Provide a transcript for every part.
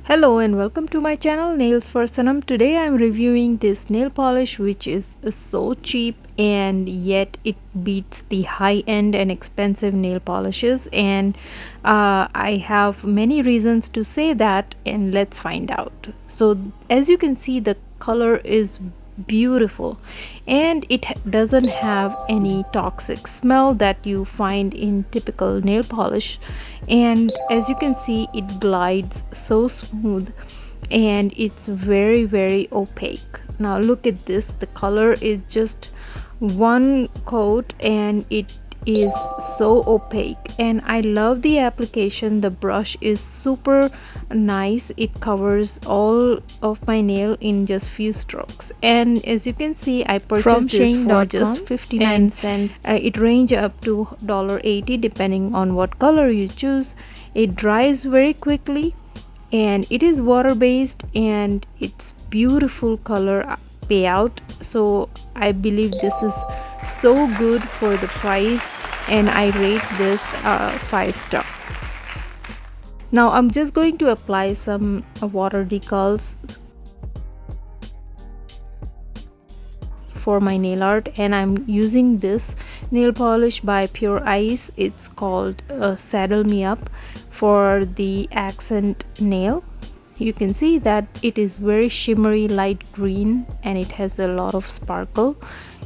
Hello and welcome to my channel Nails for Sanam. Today I'm reviewing this nail polish which is so cheap and yet it beats the high-end and expensive nail polishes, and I have many reasons to say that, and let's find out. So as you can see, the color is beautiful and it doesn't have any toxic smell that you find in typical nail polish, and as you can see it glides so smooth and it's very opaque. Now look at this, the color is just one coat and it is so opaque, and I love the application. The brush is super nice, it covers all of my nail in just few strokes, and as you can see I purchased this for just 59 cents. It range up to $1.80 depending on what color you choose. It dries very quickly and it is water based and it's beautiful color payout, so I believe this is so good for the price, and I rate this 5 star. Now I'm just going to apply some water decals for my nail art, and I'm using this nail polish by Pure Ice. It's called Saddle Me Up for the accent nail. You can see that it is very shimmery light green and it has a lot of sparkle,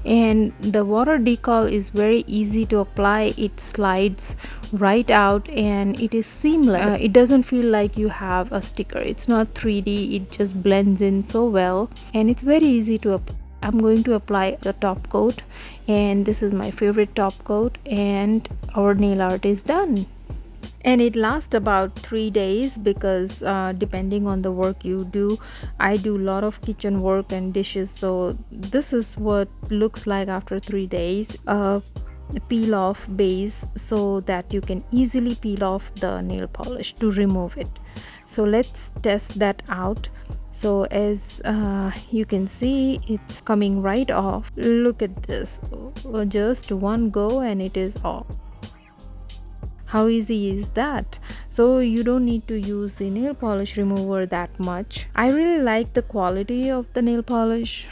and the water decal is very easy to apply. It slides right out and it is seamless. It doesn't feel like you have a sticker. It's not 3D, it just blends in so well and it's very easy to apply. I'm going to apply the top coat, and this is my favorite top coat, and our nail art is done. And it lasts about 3 days because depending on the work you do, I do a lot of kitchen work and dishes, so this is what looks like after 3 days. Peel off base so that you can easily peel off the nail polish to remove it. So let's test that out. So as you can see, it's coming right off. Look at this, just one go and it is off. How easy is that? So you don't need to use the nail polish remover that much. I really like the quality of the nail polish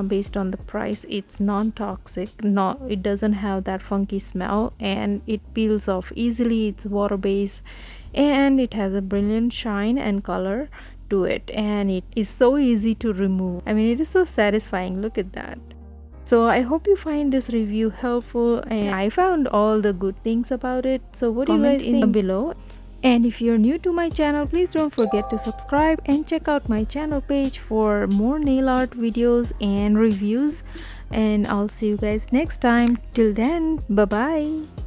based on the price. It's non-toxic, it doesn't have that funky smell, and it peels off easily. It's water based and it has a brilliant shine and color to it, and it is so easy to remove. I mean, it is so satisfying. Look at that. So I hope you find this review helpful, and I found all the good things about it. So what do you guys think below? And if you're new to my channel, please don't forget to subscribe and check out my channel page for more nail art videos and reviews, and I'll see you guys next time. Till then, bye bye.